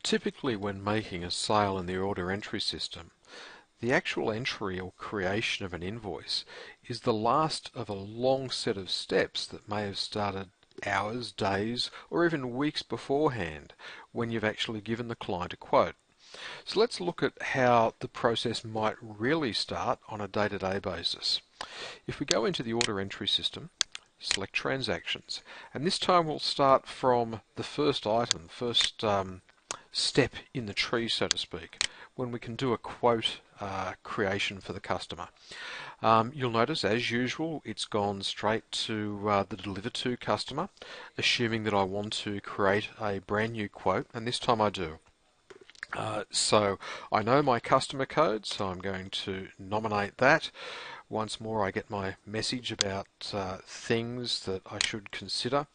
Typically, when making a sale in the order entry system, the actual entry or creation of an invoice is the last of a long set of steps that may have started hours, days, or even weeks beforehand when you've actually given the client a quote. So let's look at how the process might really start on a day-to-day basis. If we go into the order entry system, select transactions, and this time we'll start from the first item, first step in the tree, so to speak, when we can do a quote creation for the customer. You'll notice, as usual, it's gone straight to the deliver to customer, assuming that I want to create a brand new quote, and this time I do. So I know my customer code, so I'm going to nominate that. Once more, I get my message about things that I should consider.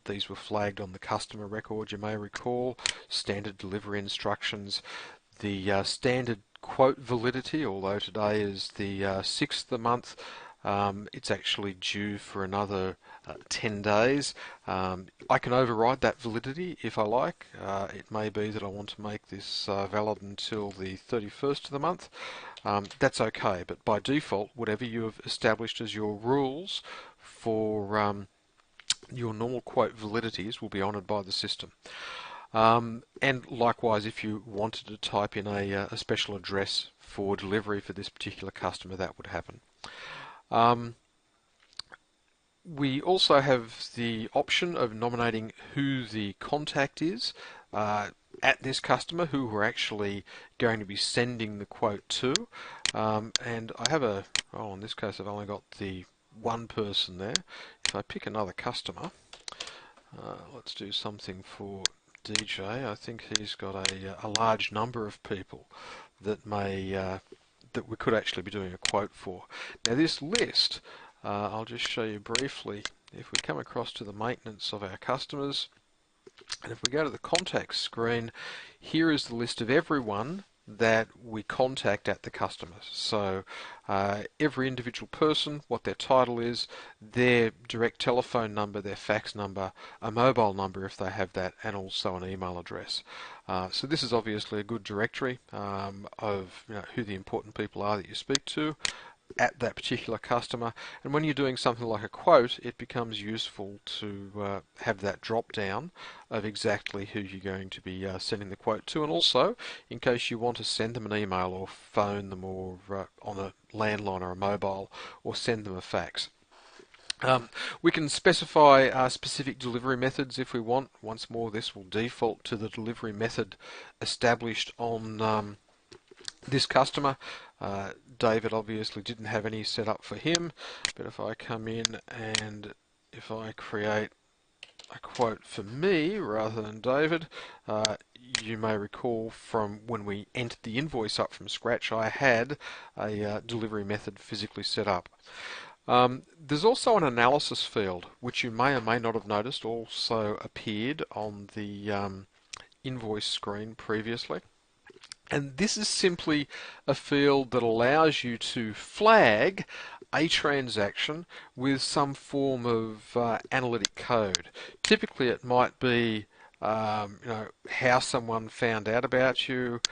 These were flagged on the customer record, you may recall. Standard delivery instructions, the standard quote validity, although today is the 6th of the month, it's actually due for another 10 days. I can override that validity if I like. It may be that I want to make this valid until the 31st of the month. That's okay, but by default, whatever you have established as your rules for your normal quote validities will be honoured by the system. And likewise, if you wanted to type in a special address for delivery for this particular customer, that would happen. We also have the option of nominating who the contact is at this customer, who we're actually going to be sending the quote to. And I have in this case I've only got the one person there. If I pick another customer, let's do something for DJ. I think he's got a large number of people that that we could actually be doing a quote for. Now this list, I'll just show you briefly. If we come across to the maintenance of our customers, and if we go to the contacts screen, here is the list of everyone that we contact at the customer. So every individual person, what their title is, their direct telephone number, their fax number, a mobile number if they have that, and also an email address. So this is obviously a good directory of who the important people are that you speak to at that particular customer. And when you're doing something like a quote, it becomes useful to have that drop down of exactly who you're going to be sending the quote to, and also in case you want to send them an email or phone them or on a landline or a mobile, or send them a fax. We can specify specific delivery methods if we want. Once more, this will default to the delivery method established on this customer. David obviously didn't have any set up for him, but if I come in and if I create a quote for me rather than David, you may recall from when we entered the invoice up from scratch, I had a delivery method physically set up. There's also an analysis field, which you may or may not have noticed also appeared on the invoice screen previously. And this is simply a field that allows you to flag a transaction with some form of analytic code. Typically it might be how someone found out about you,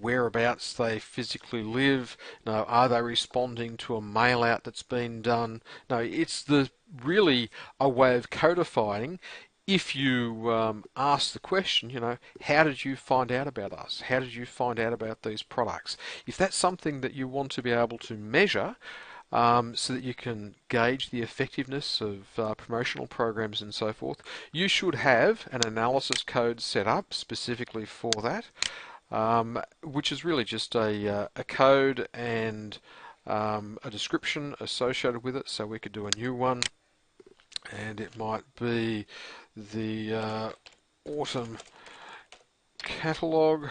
whereabouts they physically live, are they responding to a mail out that's been done. No, it's really a way of codifying. If you ask the question, how did you find out about us? How did you find out about these products? If that's something that you want to be able to measure so that you can gauge the effectiveness of promotional programs and so forth, you should have an analysis code set up specifically for that, which is really just a code and a description associated with it. So we could do a new one, and it might be the autumn catalogue.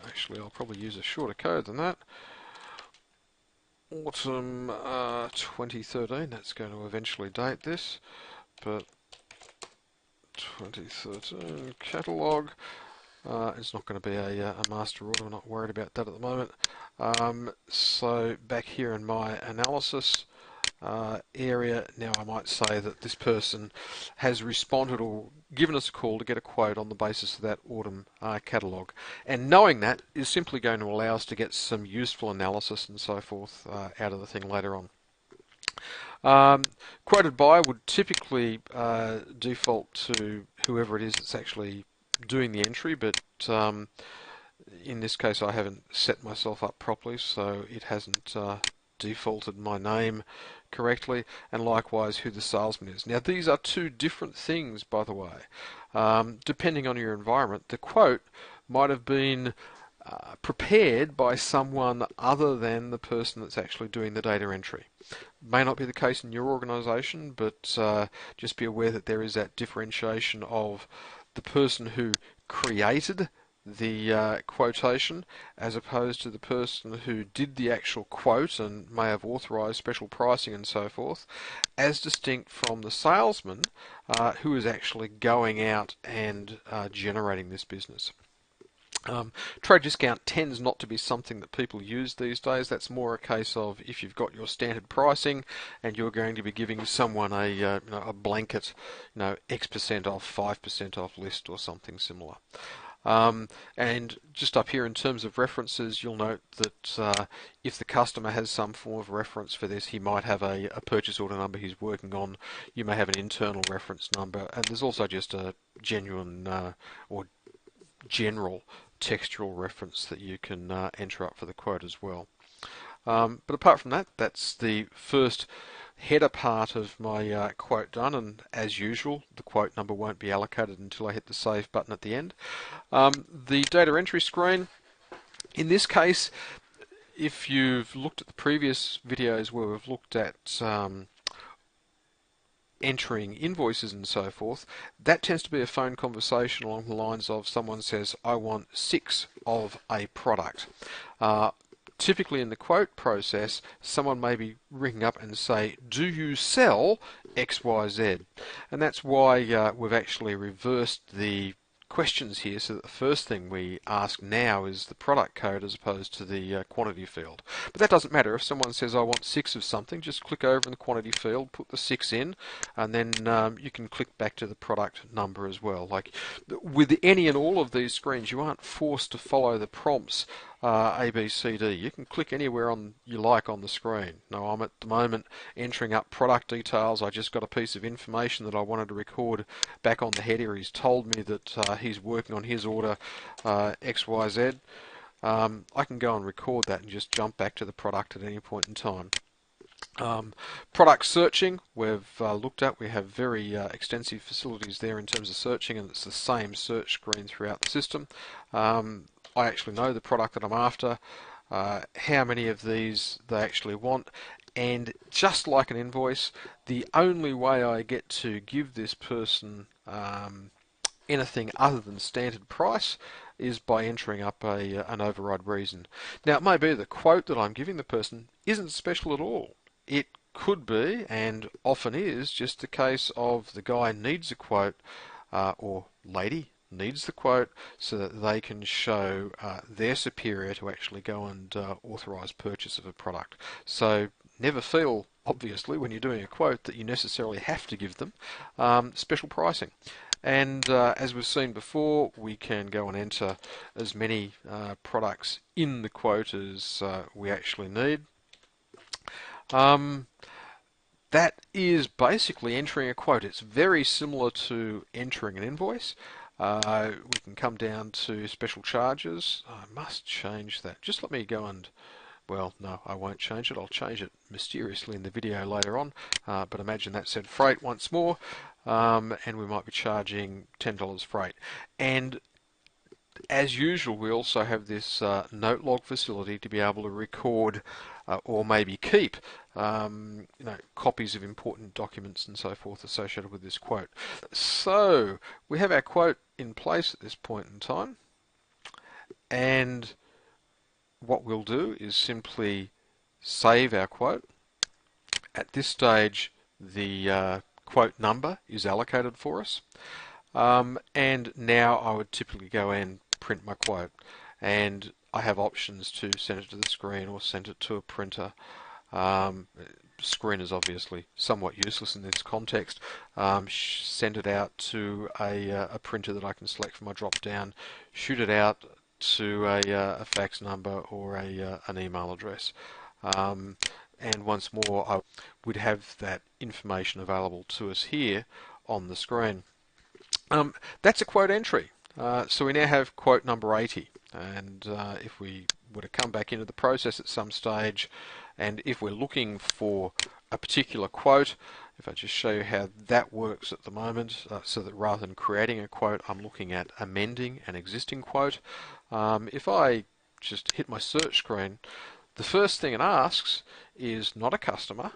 Actually, I'll probably use a shorter code than that. Autumn 2013, that's going to eventually date this, but 2013 catalogue, It's not going to be a master order. We're not worried about that at the moment. So back here in my analysis area, now I might say that this person has responded or given us a call to get a quote on the basis of that autumn catalogue. And knowing that is simply going to allow us to get some useful analysis and so forth out of the thing later on. Quoted by would typically default to whoever it is that's actually doing the entry, but in this case I haven't set myself up properly, so it hasn't defaulted my name correctly, and likewise who the salesman is. Now these are two different things, by the way. Depending on your environment, the quote might have been prepared by someone other than the person that's actually doing the data entry. May not be the case in your organisation, but just be aware that there is that differentiation of the person who created the quotation as opposed to the person who did the actual quote and may have authorised special pricing and so forth, as distinct from the salesman who is actually going out and generating this business. Trade discount tends not to be something that people use these days. That's more a case of if you've got your standard pricing and you're going to be giving someone a blanket, X% off, 5% off list or something similar. And just up here in terms of references, you'll note that if the customer has some form of reference for this, he might have a purchase order number he's working on. You may have an internal reference number, and there's also just a genuine or general textual reference that you can enter up for the quote as well. But apart from that, that's the first header part of my quote done, and as usual the quote number won't be allocated until I hit the save button at the end. The data entry screen, in this case, if you've looked at the previous videos where we've looked at entering invoices and so forth, that tends to be a phone conversation along the lines of someone says, I want 6 of a product. Typically in the quote process, someone may be ringing up and say, do you sell XYZ? And that's why we've actually reversed the questions here, so that the first thing we ask now is the product code as opposed to the quantity field. But that doesn't matter. If someone says I want 6 of something, just click over in the quantity field, put the 6 in, and then you can click back to the product number as well. Like with any and all of these screens, you aren't forced to follow the prompts A, B, C, D. You can click anywhere on you like on the screen. Now I'm at the moment entering up product details. I just got a piece of information that I wanted to record back on the header. He's told me that he's working on his order XYZ. I can go and record that and just jump back to the product at any point in time. Product searching we've looked at. We have very extensive facilities there in terms of searching, and it's the same search screen throughout the system. I actually know the product that I'm after, how many of these they actually want, and just like an invoice, the only way I get to give this person anything other than standard price is by entering up an override reason. Now it may be the quote that I'm giving the person isn't special at all. It could be, and often is, just a case of the guy needs a quote, or lady needs the quote, so that they can show their superior to actually go and authorise purchase of a product. So never feel, obviously, when you're doing a quote that you necessarily have to give them special pricing. And as we've seen before, we can go and enter as many products in the quote as we actually need. That is basically entering a quote. It's very similar to entering an invoice. We can come down to special charges. I must change that. Just let me go and, well, no, I won't change it. I'll change it mysteriously in the video later on. But imagine that said freight once more, and we might be charging $10 freight. And as usual, we also have this note log facility to be able to record or maybe keep copies of important documents and so forth associated with this quote. So we have our quote in place at this point in time, and what we'll do is simply save our quote. At this stage, the quote number is allocated for us, and now I would typically go and print my quote. And I have options to send it to the screen or send it to a printer. Screen is obviously somewhat useless in this context. Send it out to a printer that I can select from my drop down, shoot it out to a fax number or an email address. And once more, I would have that information available to us here on the screen. That's a quote entry. So we now have quote number 80. And if we were to come back into the process at some stage, and if we're looking for a particular quote, if I just show you how that works at the moment, so that rather than creating a quote, I'm looking at amending an existing quote. If I just hit my search screen, the first thing it asks is not a customer,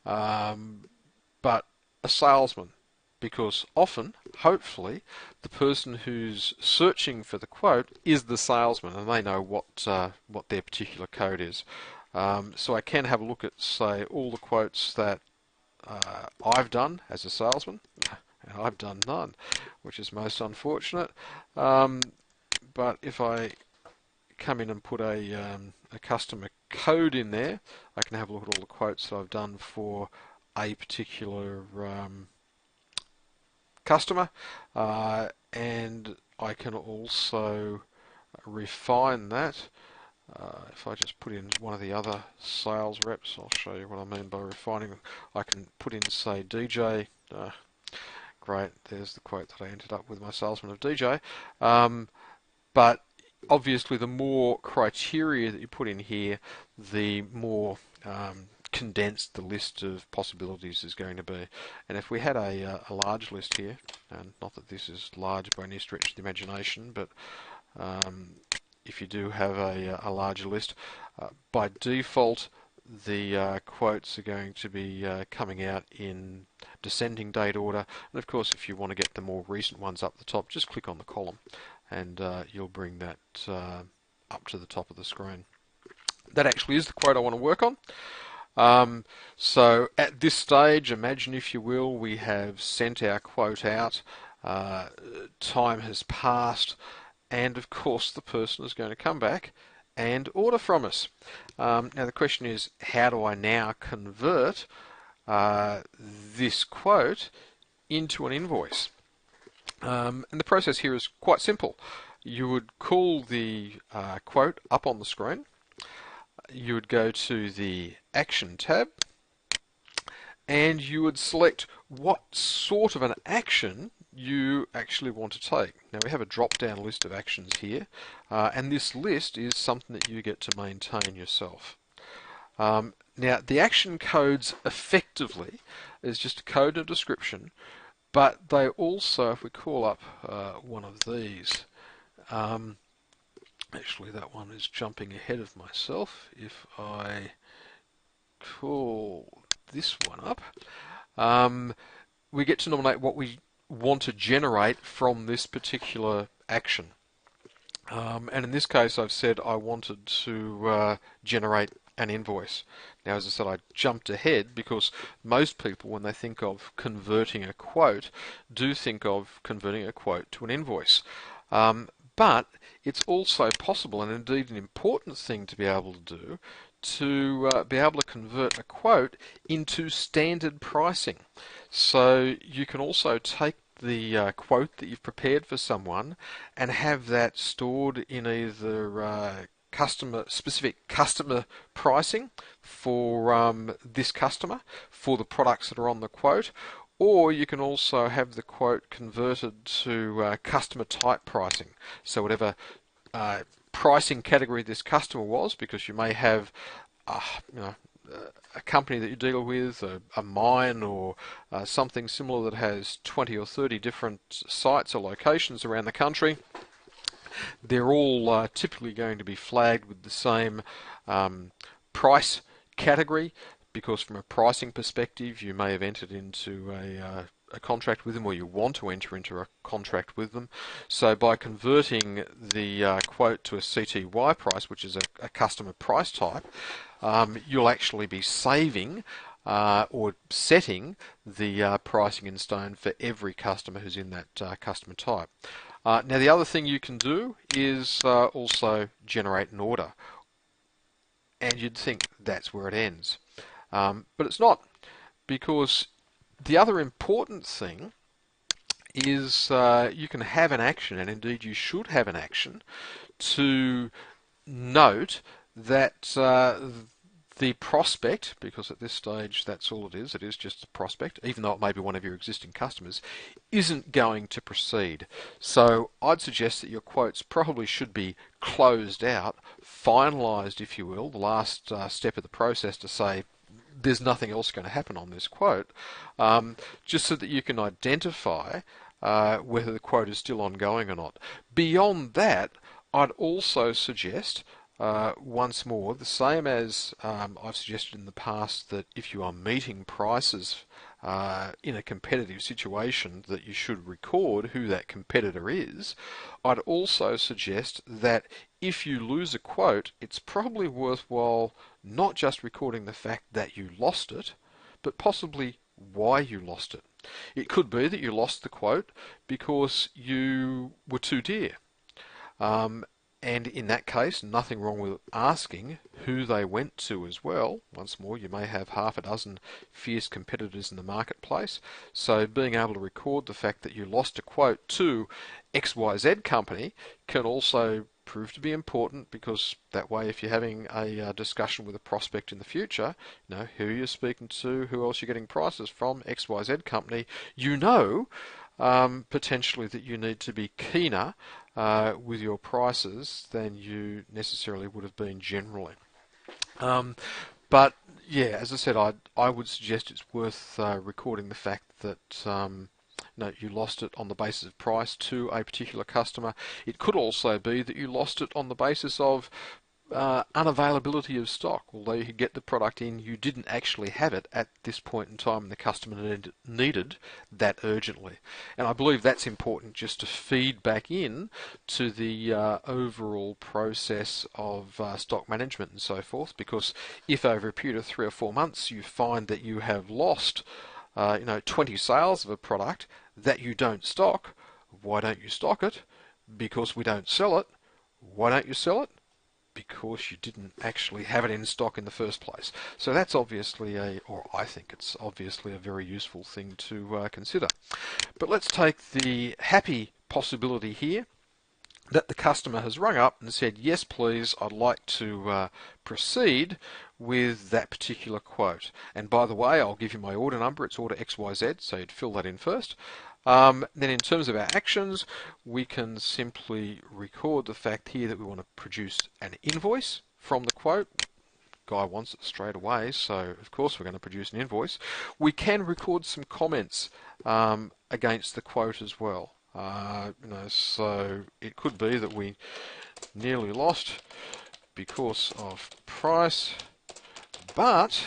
but a salesman. Because often, hopefully, the person who's searching for the quote is the salesman, and they know what their particular code is. So I can have a look at, say, all the quotes that I've done as a salesman, and I've done none, which is most unfortunate. But if I come in and put a customer code in there, I can have a look at all the quotes that I've done for a particular customer, and I can also refine that. If I just put in one of the other sales reps, I'll show you what I mean by refining. I can put in, say, DJ. Great, there's the quote that I ended up with my salesman of DJ. But obviously, the more criteria that you put in here, the more condensed the list of possibilities is going to be. And if we had a large list here, and not that this is large by any stretch of the imagination, but if you do have a larger list, by default the quotes are going to be coming out in descending date order. And of course, if you want to get the more recent ones up the top, just click on the column and you'll bring that up to the top of the screen. That actually is the quote I want to work on. So at this stage, imagine if you will, we have sent our quote out, time has passed, and of course the person is going to come back and order from us. Now the question is, how do I now convert this quote into an invoice? And the process here is quite simple. You would call the quote up on the screen. You would go to the Action tab, and you would select what sort of an action you actually want to take. Now we have a drop-down list of actions here, and this list is something that you get to maintain yourself. Now the action codes effectively is just a code and a description, but they also, if we call up one of these, actually that one is jumping ahead of myself. If I call this one up, we get to nominate what we want to generate from this particular action. And in this case I've said I wanted to generate an invoice. Now as I said, I jumped ahead because most people, when they think of converting a quote, do think of converting a quote to an invoice. But it's also possible, and indeed an important thing to be able to do, to be able to convert a quote into standard pricing. So you can also take the quote that you've prepared for someone and have that stored in either specific customer pricing for this customer for the products that are on the quote, or you can also have the quote converted to customer type pricing. So whatever pricing category this customer was, because you may have a company that you deal with, a mine or something similar that has 20 or 30 different sites or locations around the country. They're all typically going to be flagged with the same price category, because from a pricing perspective you may have entered into a contract with them, or you want to enter into a contract with them. So by converting the quote to a CTY price, which is a customer price type, you'll actually be saving or setting the pricing in stone for every customer who's in that customer type. Now the other thing you can do is also generate an order, and you'd think that's where it ends. But it's not, because the other important thing is you can have an action, and indeed you should have an action, to note that the prospect, because at this stage that's all it is just a prospect, even though it may be one of your existing customers, isn't going to proceed. So I'd suggest that your quotes probably should be closed out, finalised if you will, the last step of the process to say there's nothing else going to happen on this quote, just so that you can identify whether the quote is still ongoing or not. Beyond that, I'd also suggest, once more, the same as I've suggested in the past, that if you are meeting prices in a competitive situation, that you should record who that competitor is. I'd also suggest that if you lose a quote, it's probably worthwhile not just recording the fact that you lost it, but possibly why you lost it. It could be that you lost the quote because you were too dear. And in that case, nothing wrong with asking who they went to as well. Once more, you may have half a dozen fierce competitors in the marketplace. So being able to record the fact that you lost a quote to XYZ company can also prove to be important, because that way if you're having a discussion with a prospect in the future, you know who you're speaking to, who else you're getting prices from, XYZ company, you know potentially that you need to be keener with your prices than you necessarily would have been generally. But yeah, as I said, I would suggest it's worth recording the fact that no, you lost it on the basis of price to a particular customer. It could also be that you lost it on the basis of unavailability of stock. Although you could get the product in, you didn't actually have it at this point in time, and the customer needed that urgently. And I believe that's important, just to feed back in to the overall process of stock management and so forth. Because if over a period of 3 or 4 months you find that you have lost 20 sales of a product that you don't stock, why don't you stock it? Because we don't sell it. Why don't you sell it? Because you didn't actually have it in stock in the first place. So that's obviously or I think it's obviously a very useful thing to consider. But let's take the happy possibility here that the customer has rung up and said, yes please, I'd like to proceed with that particular quote. And by the way, I'll give you my order number, it's order XYZ, so you'd fill that in first. Then in terms of our actions, we can simply record the fact here that we want to produce an invoice from the quote. Guy wants it straight away, so of course we're going to produce an invoice. We can record some comments against the quote as well. So it could be that we nearly lost because of price, but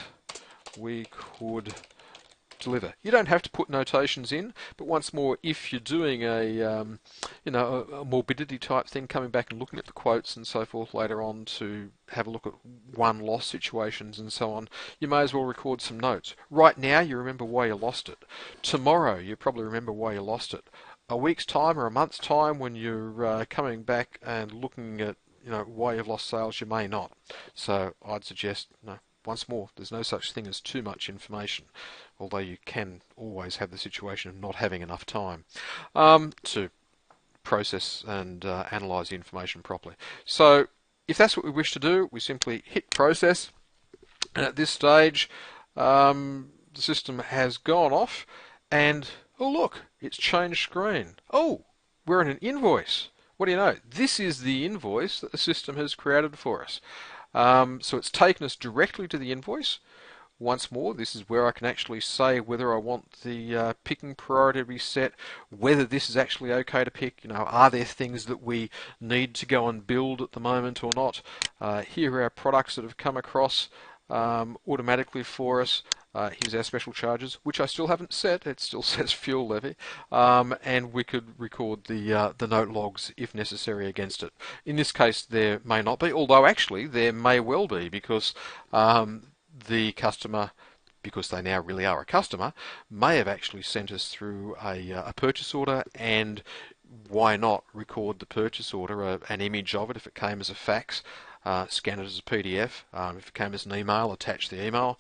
we could deliver. You don't have to put notations in, but once more, if you're doing a morbidity type thing, coming back and looking at the quotes and so forth later on to have a look at won loss situations and so on, you may as well record some notes. Right now, you remember why you lost it. Tomorrow, you probably remember why you lost it. A week's time or a month's time, when you're coming back and looking at why you've lost sales, you may not. So I'd suggest once more, there's no such thing as too much information, although you can always have the situation of not having enough time to process and analyse the information properly. So if that's what we wish to do, we simply hit process, and at this stage the system has gone off, and oh look, it's changed screen. Oh, we're in an invoice. What do you know? This is the invoice that the system has created for us. So it's taken us directly to the invoice. Once more, this is where I can actually say whether I want the picking priority to be set, whether this is actually okay to pick. Are there things that we need to go and build at the moment or not? Here are our products that have come across automatically for us. Here's our special charges, which I still haven't set. It still says fuel levy, and we could record the note logs if necessary against it. In this case, there may not be, although actually there may well be, because the customer, because they now really are a customer, may have actually sent us through a purchase order, and why not record the purchase order, an image of it if it came as a fax, scan it as a PDF, if it came as an email, attach the email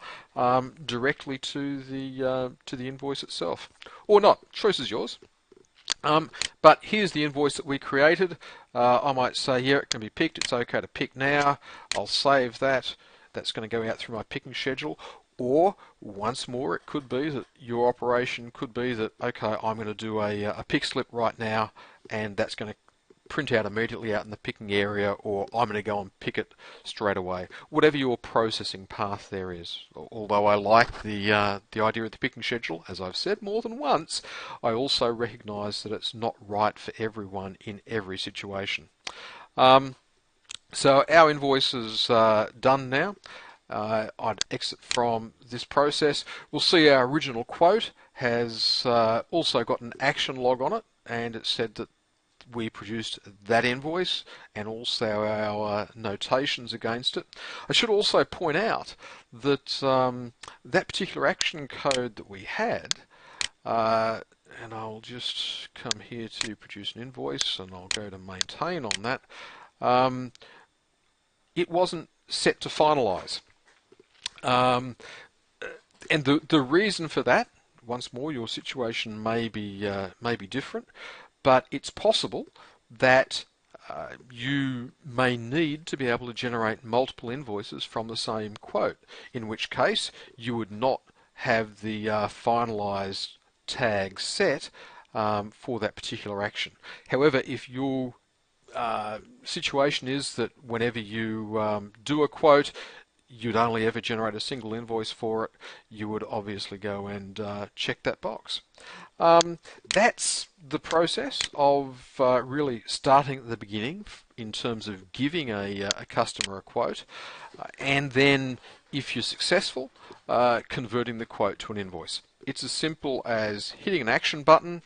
directly to the invoice itself, or not. Choice is yours. But here's the invoice that we created. I might say, yeah, it can be picked. It's okay to pick now. I'll save that. That's going to go out through my picking schedule. Or once more, it could be that your operation could be that, okay, I'm going to do a pick slip right now, and that's going to print out immediately out in the picking area, or I'm going to go and pick it straight away. Whatever your processing path there is. Although I like the idea of the picking schedule, as I've said more than once, I also recognise that it's not right for everyone in every situation. So our invoice is done now. I'd exit from this process. We'll see our original quote has also got an action log on it, and it said that we produced that invoice and also our notations against it. I should also point out that that particular action code that we had, and I'll just come here to produce an invoice and I'll go to maintain on that, it wasn't set to finalize. And the reason for that, once more, your situation may be different, but it's possible that you may need to be able to generate multiple invoices from the same quote, in which case you would not have the finalized tag set for that particular action. However, if your situation is that whenever you do a quote, you'd only ever generate a single invoice for it, you would obviously go and check that box. That's the process of really starting at the beginning in terms of giving a customer a quote, and then, if you're successful, converting the quote to an invoice. It's as simple as hitting an action button,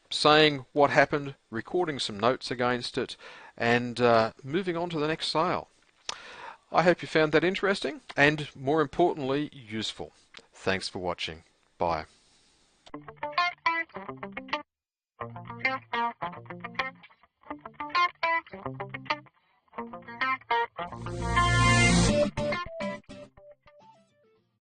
saying what happened, recording some notes against it, and moving on to the next sale. I hope you found that interesting and, more importantly, useful. Thanks for watching. Bye.